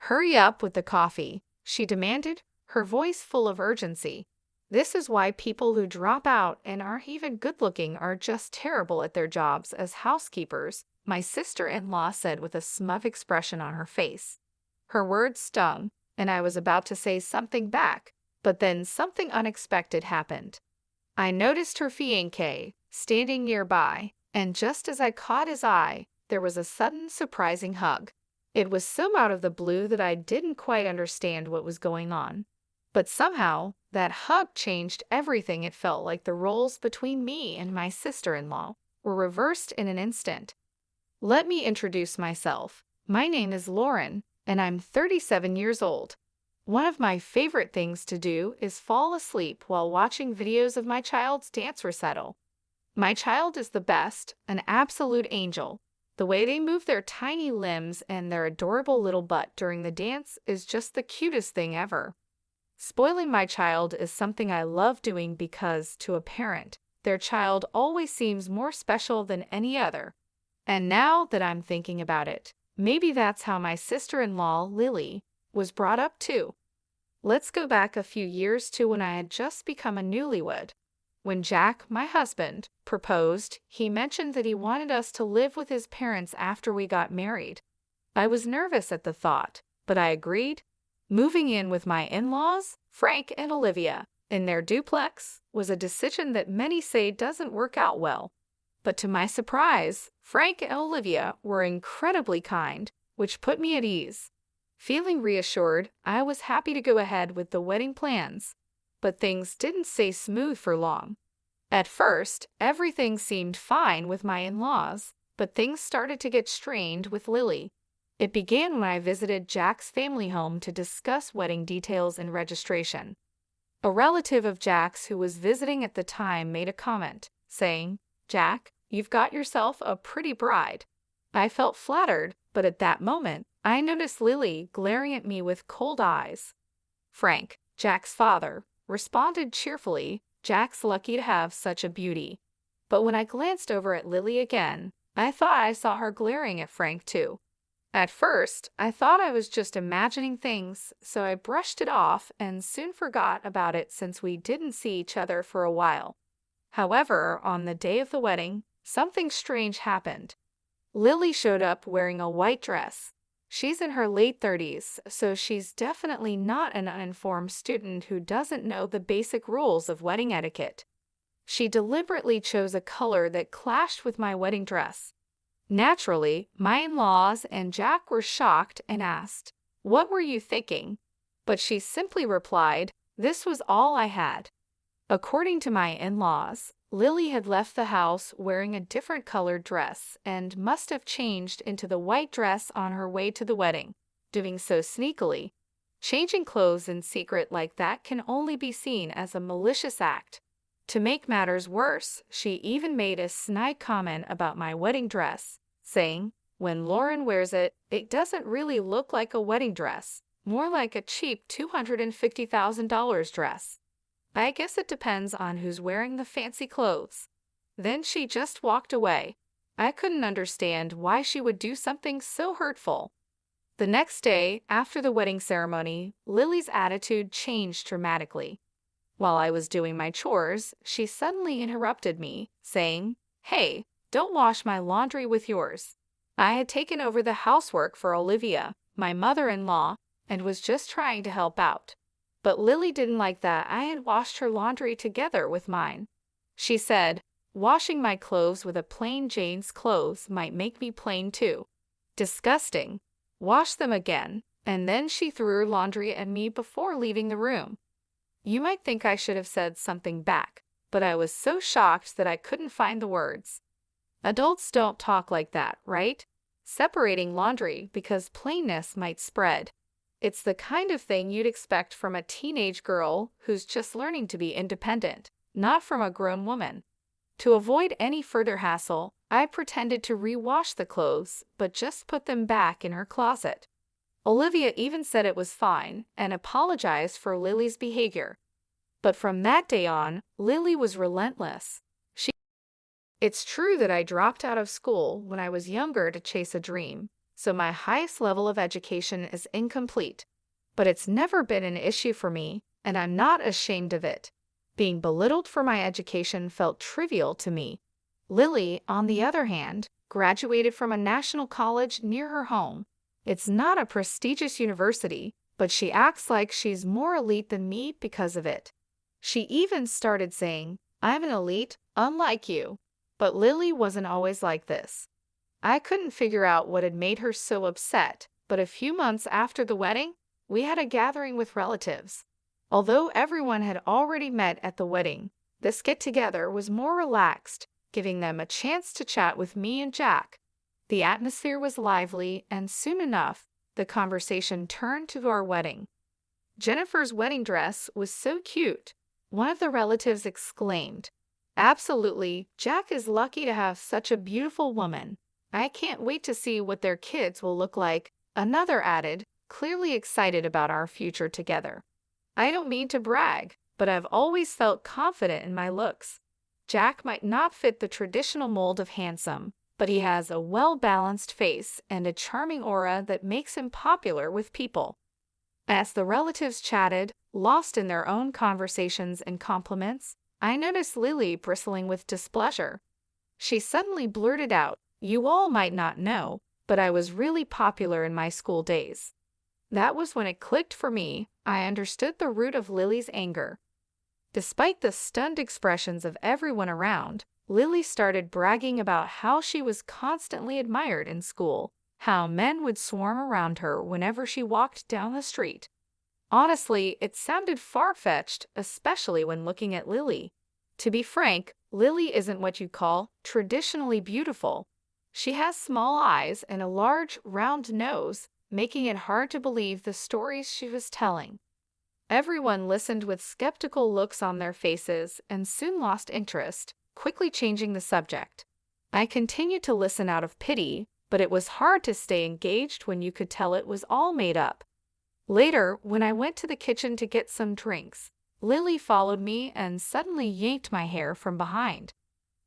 "Hurry up with the coffee," she demanded, her voice full of urgency. "This is why people who drop out and aren't even good-looking are just terrible at their jobs as housekeepers," my sister-in-law said with a smug expression on her face. Her words stung, and I was about to say something back, but then something unexpected happened. I noticed her fiancé standing nearby, and just as I caught his eye, there was a sudden, surprising hug. It was so out of the blue that I didn't quite understand what was going on. But somehow, that hug changed everything. It felt like the roles between me and my sister-in-law were reversed in an instant. Let me introduce myself. My name is Lauren, and I'm 37 years old. One of my favorite things to do is fall asleep while watching videos of my child's dance recital. My child is the best, an absolute angel. The way they move their tiny limbs and their adorable little butt during the dance is just the cutest thing ever. Spoiling my child is something I love doing because, to a parent, their child always seems more special than any other. And now that I'm thinking about it, maybe that's how my sister-in-law, Lily, was brought up too. Let's go back a few years to when I had just become a newlywed. When Jack, my husband, proposed, he mentioned that he wanted us to live with his parents after we got married. I was nervous at the thought, but I agreed. Moving in with my in-laws, Frank and Olivia, in their duplex, was a decision that many say doesn't work out well. But to my surprise, Frank and Olivia were incredibly kind, which put me at ease. Feeling reassured, I was happy to go ahead with the wedding plans. But things didn't stay smooth for long. At first, everything seemed fine with my in-laws, but things started to get strained with Lily. It began when I visited Jack's family home to discuss wedding details and registration. A relative of Jack's who was visiting at the time made a comment, saying, "Jack, you've got yourself a pretty bride." I felt flattered, but at that moment, I noticed Lily glaring at me with cold eyes. Frank, Jack's father, responded cheerfully, "Jack's lucky to have such a beauty." But when I glanced over at Lily again, I thought I saw her glaring at Frank too. At first, I thought I was just imagining things, so I brushed it off and soon forgot about it since we didn't see each other for a while. However, on the day of the wedding, something strange happened. Lily showed up wearing a white dress. She's in her late 30s, so she's definitely not an uninformed student who doesn't know the basic rules of wedding etiquette. She deliberately chose a color that clashed with my wedding dress. Naturally, my in-laws and Jack were shocked and asked, "What were you thinking?" But she simply replied, "This was all I had." According to my in-laws, Lily had left the house wearing a different colored dress and must have changed into the white dress on her way to the wedding, doing so sneakily. Changing clothes in secret like that can only be seen as a malicious act. To make matters worse, she even made a snide comment about my wedding dress, saying, "When Lauren wears it, it doesn't really look like a wedding dress, more like a cheap $250,000 dress. I guess it depends on who's wearing the fancy clothes." Then she just walked away. I couldn't understand why she would do something so hurtful. The next day, after the wedding ceremony, Lily's attitude changed dramatically. While I was doing my chores, she suddenly interrupted me, saying, "Hey, don't wash my laundry with yours." I had taken over the housework for Olivia, my mother-in-law, and was just trying to help out. But Lily didn't like that I had washed her laundry together with mine. She said, "Washing my clothes with a plain Jane's clothes might make me plain too. Disgusting. Wash them again." And then she threw her laundry at me before leaving the room. You might think I should have said something back, but I was so shocked that I couldn't find the words. Adults don't talk like that, right? Separating laundry because plainness might spread. It's the kind of thing you'd expect from a teenage girl who's just learning to be independent, not from a grown woman. To avoid any further hassle, I pretended to rewash the clothes, but just put them back in her closet. Olivia even said it was fine and apologized for Lily's behavior. But from that day on, Lily was relentless. It's true that I dropped out of school when I was younger to chase a dream, so my highest level of education is incomplete. But it's never been an issue for me, and I'm not ashamed of it. Being belittled for my education felt trivial to me. Lily, on the other hand, graduated from a national college near her home. It's not a prestigious university, but she acts like she's more elite than me because of it. She even started saying, "I'm an elite, unlike you." But Lily wasn't always like this. I couldn't figure out what had made her so upset, but a few months after the wedding, we had a gathering with relatives. Although everyone had already met at the wedding, this get-together was more relaxed, giving them a chance to chat with me and Jack. The atmosphere was lively, and soon enough, the conversation turned to our wedding. Jennifer's wedding dress was so cute, one of the relatives exclaimed. "Absolutely, Jack is lucky to have such a beautiful woman. I can't wait to see what their kids will look like," another added, clearly excited about our future together. I don't mean to brag, but I've always felt confident in my looks. Jack might not fit the traditional mold of handsome, but he has a well-balanced face and a charming aura that makes him popular with people. As the relatives chatted, lost in their own conversations and compliments, I noticed Lily bristling with displeasure. She suddenly blurted out, "You all might not know, but I was really popular in my school days." That was when it clicked for me. I understood the root of Lily's anger. Despite the stunned expressions of everyone around, Lily started bragging about how she was constantly admired in school, how men would swarm around her whenever she walked down the street. Honestly, it sounded far-fetched, especially when looking at Lily. To be frank, Lily isn't what you'd call traditionally beautiful. She has small eyes and a large, round nose, making it hard to believe the stories she was telling. Everyone listened with skeptical looks on their faces and soon lost interest, quickly changing the subject. I continued to listen out of pity, but it was hard to stay engaged when you could tell it was all made up. Later, when I went to the kitchen to get some drinks, Lily followed me and suddenly yanked my hair from behind.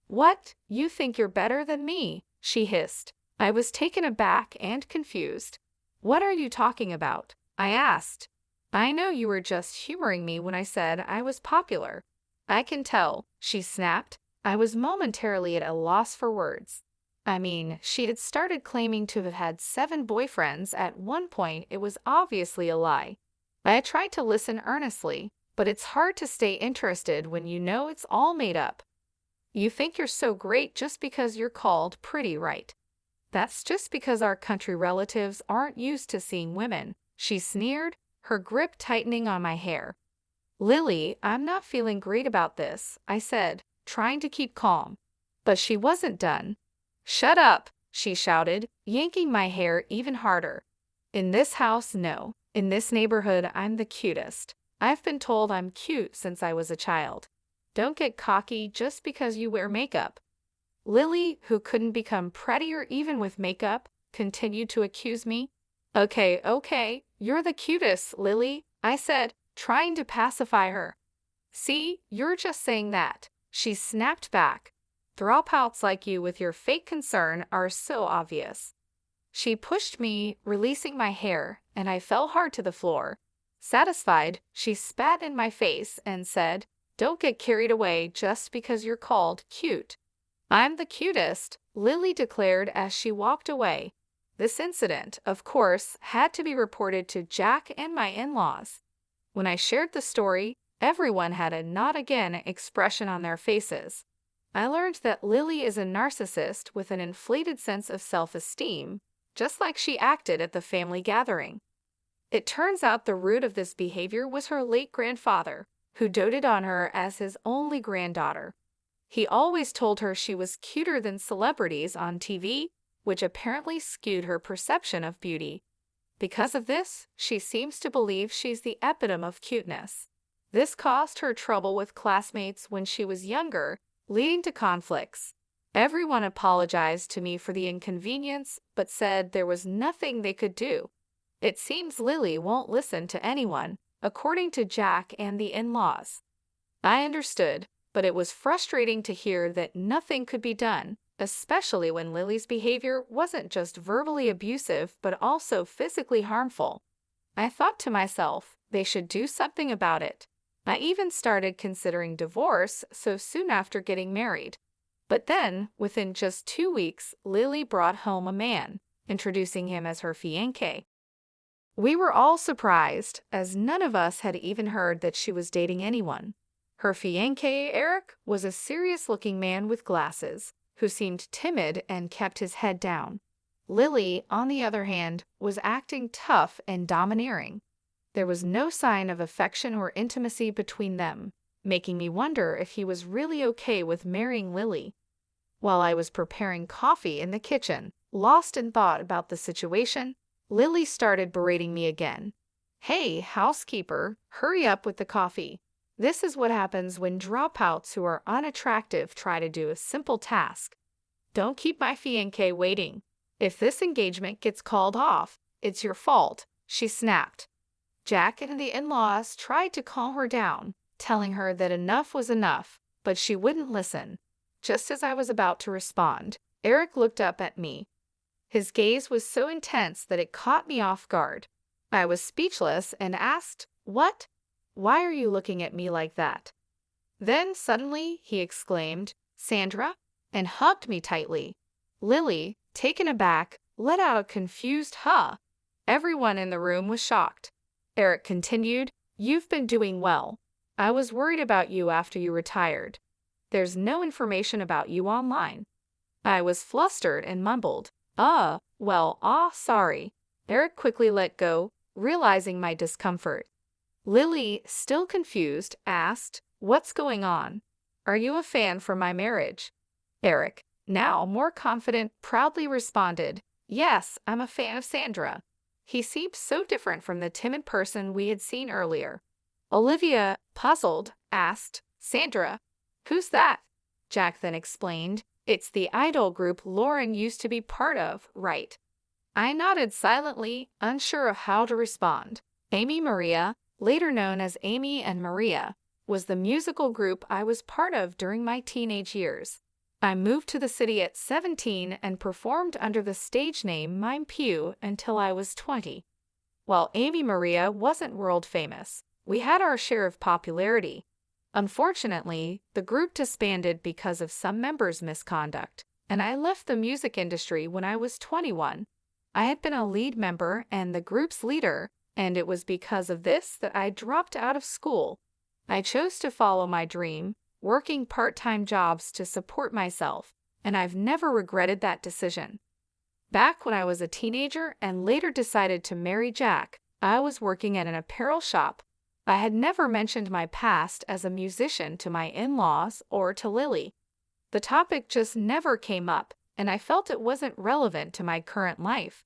"What? You think you're better than me?" she hissed. I was taken aback and confused. "What are you talking about?" I asked. "I know you were just humoring me when I said I was popular." "I can tell," she snapped. I was momentarily at a loss for words. I mean, she had started claiming to have had 7 boyfriends at one point. It was obviously a lie. I tried to listen earnestly, but it's hard to stay interested when you know it's all made up. "You think you're so great just because you're called pretty, right? That's just because our country relatives aren't used to seeing women," she sneered, her grip tightening on my hair. "Lily, I'm not feeling great about this," I said, trying to keep calm. But she wasn't done. "Shut up," she shouted, yanking my hair even harder. "In this house, no. In this neighborhood, I'm the cutest. I've been told I'm cute since I was a child. Don't get cocky just because you wear makeup." Lily, who couldn't become prettier even with makeup, continued to accuse me. Okay, you're the cutest, Lily," I said, trying to pacify her. "See, you're just saying that," she snapped back. "Dropouts like you with your fake concern are so obvious." She pushed me, releasing my hair, and I fell hard to the floor. Satisfied, she spat in my face and said, "Don't get carried away just because you're called cute." "I'm the cutest," Lily declared as she walked away. This incident, of course, had to be reported to Jack and my in-laws. When I shared the story, everyone had a "not again" expression on their faces. I learned that Lily is a narcissist with an inflated sense of self-esteem, just like she acted at the family gathering. It turns out the root of this behavior was her late grandfather, who doted on her as his only granddaughter. He always told her she was cuter than celebrities on TV, which apparently skewed her perception of beauty. Because of this, she seems to believe she's the epitome of cuteness. This caused her trouble with classmates when she was younger, leading to conflicts. Everyone apologized to me for the inconvenience, but said there was nothing they could do. It seems Lily won't listen to anyone, according to Jack and the in-laws. I understood, but it was frustrating to hear that nothing could be done, especially when Lily's behavior wasn't just verbally abusive but also physically harmful. I thought to myself, they should do something about it. I even started considering divorce so soon after getting married. But then, within just 2 weeks, Lily brought home a man, introducing him as her fiancé. We were all surprised, as none of us had even heard that she was dating anyone. Her fiancé, Eric, was a serious-looking man with glasses, who seemed timid and kept his head down. Lily, on the other hand, was acting tough and domineering. There was no sign of affection or intimacy between them, making me wonder if he was really okay with marrying Lily. While I was preparing coffee in the kitchen, lost in thought about the situation, Lily started berating me again. "Hey, housekeeper, hurry up with the coffee. This is what happens when dropouts who are unattractive try to do a simple task. Don't keep my fiancé waiting. If this engagement gets called off, it's your fault," she snapped. Jack and the in-laws tried to calm her down, telling her that enough was enough, but she wouldn't listen. Just as I was about to respond, Eric looked up at me. His gaze was so intense that it caught me off guard. I was speechless and asked, "What? Why are you looking at me like that?" Then suddenly he exclaimed, "Sandra," and hugged me tightly. Lily, taken aback, let out a confused "huh." Everyone in the room was shocked. Eric continued, "You've been doing well. I was worried about you after you retired. There's no information about you online." I was flustered and mumbled, sorry." Eric quickly let go, realizing my discomfort. Lily, still confused, asked, "What's going on? Are you a fan for my marriage?" Eric, now more confident, proudly responded, "Yes, I'm a fan of Sandra." He seemed so different from the timid person we had seen earlier. Olivia, puzzled, asked, "Sandra, who's that?" Jack then explained, "It's the idol group Lauren used to be part of, right?" I nodded silently, unsure of how to respond. Amy Maria, later known as Amy and Maria, was the musical group I was part of during my teenage years. I moved to the city at 17 and performed under the stage name Mime Pugh until I was 20. While Amy Maria wasn't world famous, we had our share of popularity. Unfortunately, the group disbanded because of some members' misconduct, and I left the music industry when I was 21. I had been a lead member and the group's leader, and it was because of this that I dropped out of school. I chose to follow my dream, working part-time jobs to support myself, and I've never regretted that decision. Back when I was a teenager and later decided to marry Jack, I was working at an apparel shop. I had never mentioned my past as a musician to my in-laws or to Lily. The topic just never came up, and I felt it wasn't relevant to my current life.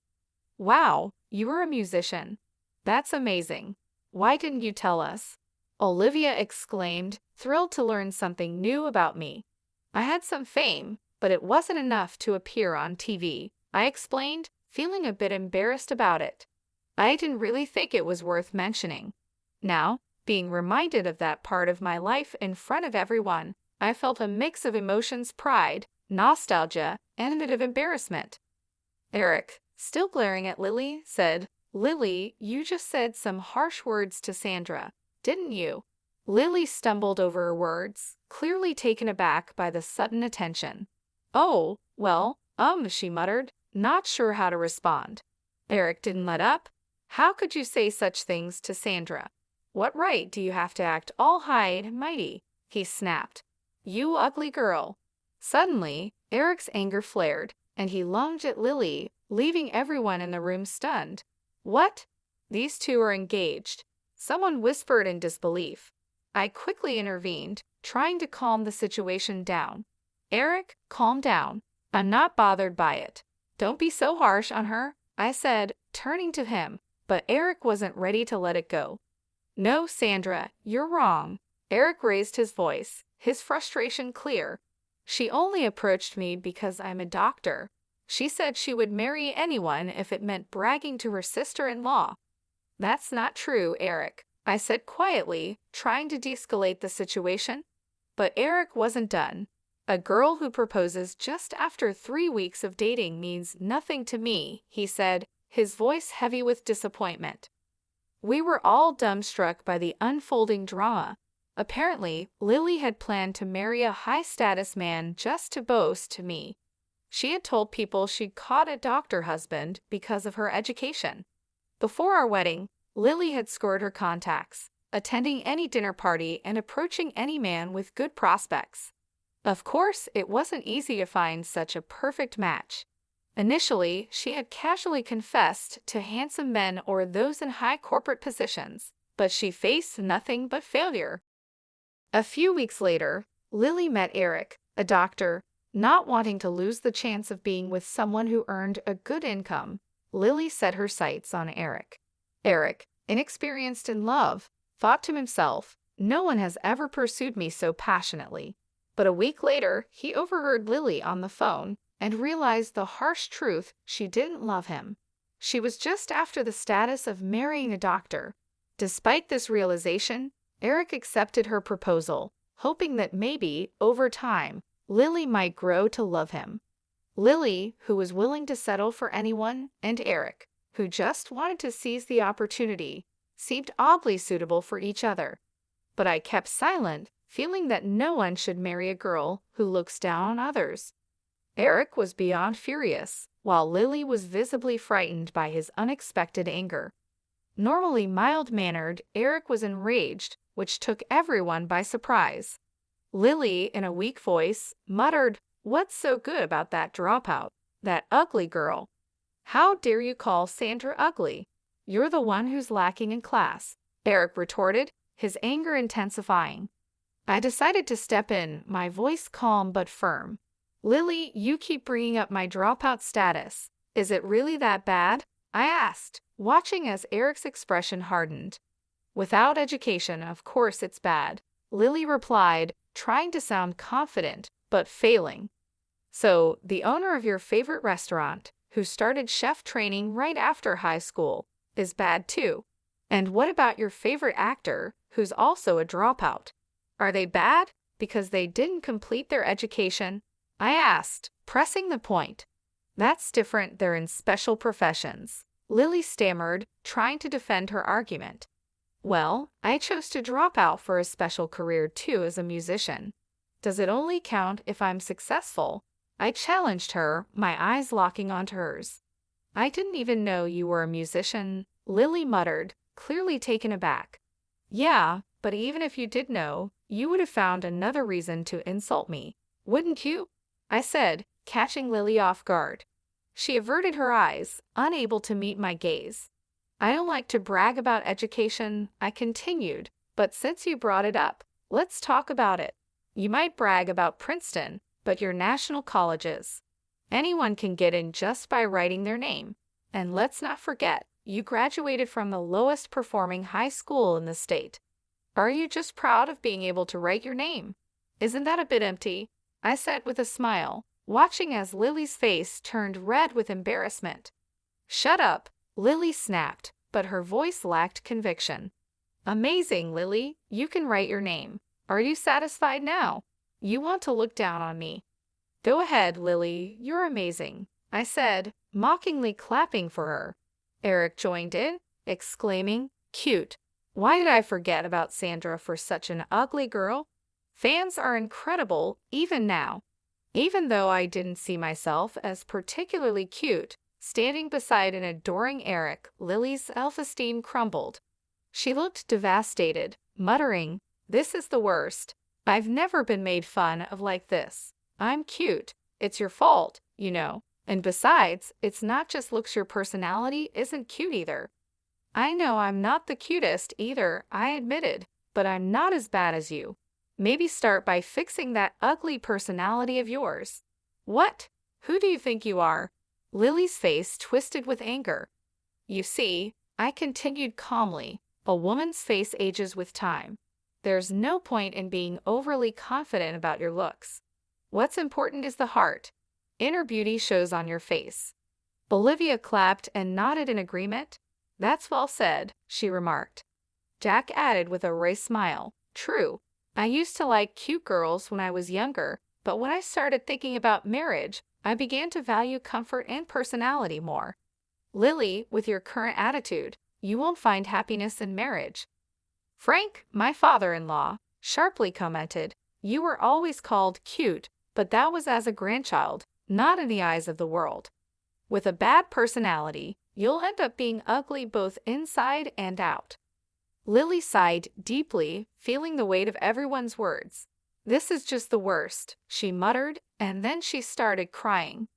"Wow, you were a musician. That's amazing. Why didn't you tell us?" Olivia exclaimed, thrilled to learn something new about me. "I had some fame, but it wasn't enough to appear on TV," I explained, feeling a bit embarrassed about it. I didn't really think it was worth mentioning. Now, being reminded of that part of my life in front of everyone, I felt a mix of emotions: pride, nostalgia, and a bit of embarrassment. Eric, still glaring at Lily, said, "Lily, you just said some harsh words to Sandra, didn't you?" Lily stumbled over her words, clearly taken aback by the sudden attention. "Oh, well, she muttered, not sure how to respond. Eric didn't let up. "How could you say such things to Sandra? What right do you have to act all high and mighty?" he snapped. "You ugly girl." Suddenly, Eric's anger flared, and he lunged at Lily, leaving everyone in the room stunned. "What? These two are engaged," someone whispered in disbelief. I quickly intervened, trying to calm the situation down. "Eric, calm down. I'm not bothered by it. Don't be so harsh on her," I said, turning to him, but Eric wasn't ready to let it go. "No, Sandra, you're wrong." Eric raised his voice, his frustration clear. "She only approached me because I'm a doctor. She said she would marry anyone if it meant bragging to her sister-in-law." "That's not true, Eric," I said quietly, trying to de-escalate the situation. But Eric wasn't done. A girl who proposes just after 3 weeks of dating means nothing to me, he said, his voice heavy with disappointment. We were all dumbstruck by the unfolding drama. Apparently, Lily had planned to marry a high-status man just to boast to me. She had told people she'd caught a doctor husband because of her education. Before our wedding, Lily had scored her contacts, attending any dinner party and approaching any man with good prospects. Of course, it wasn't easy to find such a perfect match. Initially, she had casually confessed to handsome men or those in high corporate positions, but she faced nothing but failure. A few weeks later, Lily met Eric, a doctor. Not wanting to lose the chance of being with someone who earned a good income, Lily set her sights on Eric. Eric, inexperienced in love, thought to himself, "No one has ever pursued me so passionately." But a week later, he overheard Lily on the phone and realized the harsh truth: she didn't love him. She was just after the status of marrying a doctor. Despite this realization, Eric accepted her proposal, hoping that maybe, over time, Lily might grow to love him. Lily, who was willing to settle for anyone, and Eric, who just wanted to seize the opportunity, seemed oddly suitable for each other. But I kept silent, feeling that no one should marry a girl who looks down on others. Eric was beyond furious, while Lily was visibly frightened by his unexpected anger. Normally mild-mannered, Eric was enraged, which took everyone by surprise. Lily, in a weak voice, muttered, "What's so good about that dropout? That ugly girl? How dare you call Sandra ugly? You're the one who's lacking in class," Eric retorted, his anger intensifying. I decided to step in, my voice calm but firm. "Lily, you keep bringing up my dropout status. Is it really that bad?" I asked, watching as Eric's expression hardened. "Without education, of course it's bad," Lily replied, trying to sound confident, but failing. "So, the owner of your favorite restaurant, who started chef training right after high school, is bad too. And what about your favorite actor, who's also a dropout? Are they bad because they didn't complete their education?" I asked, pressing the point. "That's different, they're in special professions," Lily stammered, trying to defend her argument. "Well, I chose to drop out for a special career too as a musician. Does it only count if I'm successful?" I challenged her, my eyes locking onto hers. "I didn't even know you were a musician," Lily muttered, clearly taken aback. "Yeah, but even if you did know, you would have found another reason to insult me, wouldn't you?" I said, catching Lily off guard. She averted her eyes, unable to meet my gaze. "I don't like to brag about education," I continued, "but since you brought it up, let's talk about it. You might brag about Princeton, but your national colleges. Anyone can get in just by writing their name. And let's not forget, you graduated from the lowest performing high school in the state. Are you just proud of being able to write your name? Isn't that a bit empty?" I said with a smile, watching as Lily's face turned red with embarrassment. "Shut up," Lily snapped, but her voice lacked conviction. "Amazing, Lily, you can write your name. Are you satisfied now? You want to look down on me?" "Go ahead, Lily, you're amazing," I said, mockingly clapping for her. Eric joined in, exclaiming, "Cute. Why did I forget about Sandra for such an ugly girl? Fans are incredible, even now." Even though I didn't see myself as particularly cute, standing beside an adoring Eric, Lily's self-esteem crumbled. She looked devastated, muttering, "This is the worst. I've never been made fun of like this. I'm cute. It's your fault, you know. And besides, it's not just looks, your personality isn't cute either." "I know I'm not the cutest either," I admitted, "but I'm not as bad as you. Maybe start by fixing that ugly personality of yours." "What? Who do you think you are?" Lily's face twisted with anger. "You see," I continued calmly, "a woman's face ages with time. There's no point in being overly confident about your looks. What's important is the heart. Inner beauty shows on your face." Olivia clapped and nodded in agreement. "That's well said," she remarked. Jack added with a wry smile, "True. I used to like cute girls when I was younger, But when I started thinking about marriage, I began to value comfort and personality more. Lily, with your current attitude, you won't find happiness in marriage. Frank, my father-in-law, sharply commented, you were always called cute, but that was as a grandchild, not in the eyes of the world. With a bad personality, you'll end up being ugly both inside and out. Lily sighed deeply, feeling the weight of everyone's words. This is just the worst, she muttered, and then she started crying.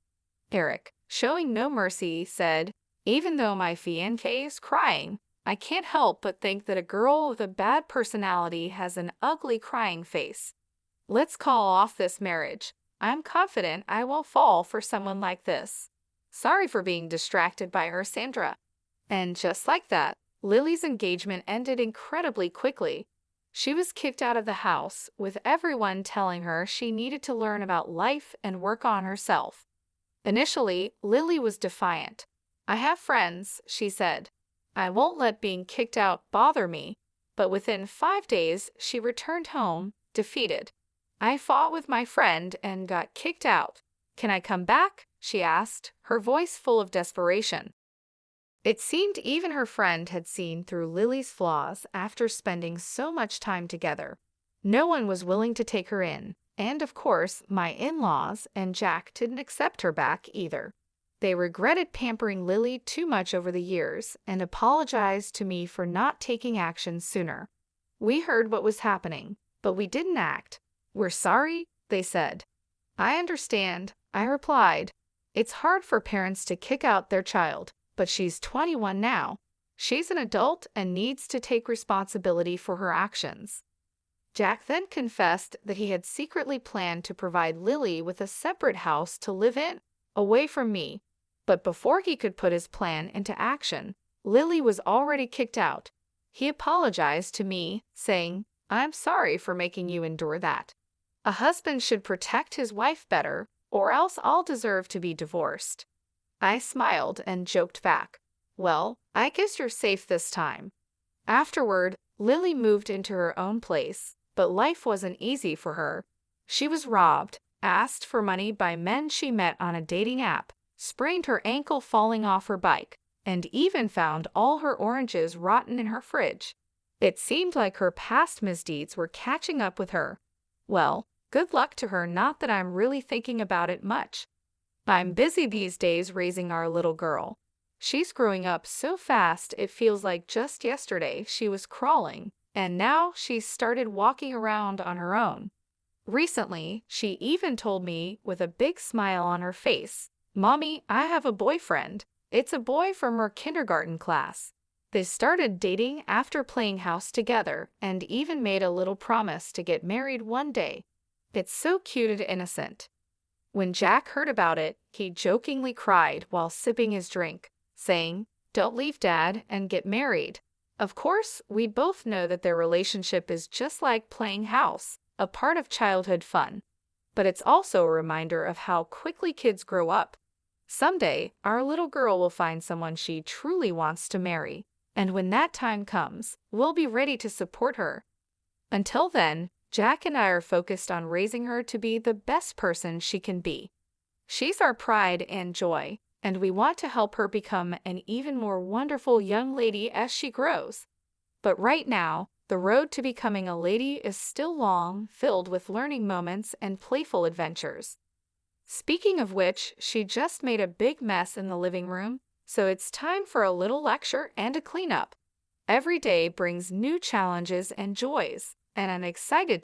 Eric, showing no mercy, said, even though my fiancé is crying, I can't help but think that a girl with a bad personality has an ugly crying face. Let's call off this marriage. I'm confident I won't fall for someone like this. Sorry for being distracted by her, Sandra. And just like that, Lily's engagement ended incredibly quickly. She was kicked out of the house, with everyone telling her she needed to learn about life and work on herself. Initially, Lily was defiant. I have friends, she said. I won't let being kicked out bother me. But within 5 days, she returned home, defeated. I fought with my friend and got kicked out. Can I come back? She asked, her voice full of desperation. It seemed even her friend had seen through Lily's flaws after spending so much time together. No one was willing to take her in, and of course, my in-laws and Jack didn't accept her back either. They regretted pampering Lily too much over the years and apologized to me for not taking action sooner. We heard what was happening, but we didn't act. We're sorry, they said. I understand, I replied. It's hard for parents to kick out their child, but she's 21 now. She's an adult and needs to take responsibility for her actions. Jack then confessed that he had secretly planned to provide Lily with a separate house to live in, away from me. But before he could put his plan into action, Lily was already kicked out. He apologized to me, saying, I'm sorry for making you endure that. A husband should protect his wife better, or else I'll deserve to be divorced. I smiled and joked back, well, I guess you're safe this time. Afterward, Lily moved into her own place, but life wasn't easy for her. She was robbed, asked for money by men she met on a dating app, sprained her ankle falling off her bike, and even found all her oranges rotten in her fridge. It seemed like her past misdeeds were catching up with her. Well, good luck to her, not that I'm really thinking about it much. I'm busy these days raising our little girl. She's growing up so fast it feels like just yesterday she was crawling, and now she's started walking around on her own. Recently, she even told me with a big smile on her face, Mommy, I have a boyfriend. It's a boy from her kindergarten class. They started dating after playing house together and even made a little promise to get married one day. It's so cute and innocent. When Jack heard about it, he jokingly cried while sipping his drink, saying, Don't leave Dad and get married. Of course, we both know that their relationship is just like playing house, a part of childhood fun. But it's also a reminder of how quickly kids grow up. Someday, our little girl will find someone she truly wants to marry, and when that time comes, we'll be ready to support her. Until then, Jack and I are focused on raising her to be the best person she can be. She's our pride and joy, and we want to help her become an even more wonderful young lady as she grows. But right now, the road to becoming a lady is still long, filled with learning moments and playful adventures. Speaking of which, she just made a big mess in the living room, so it's time for a little lecture and a cleanup. Every day brings new challenges and joys, and I'm excited to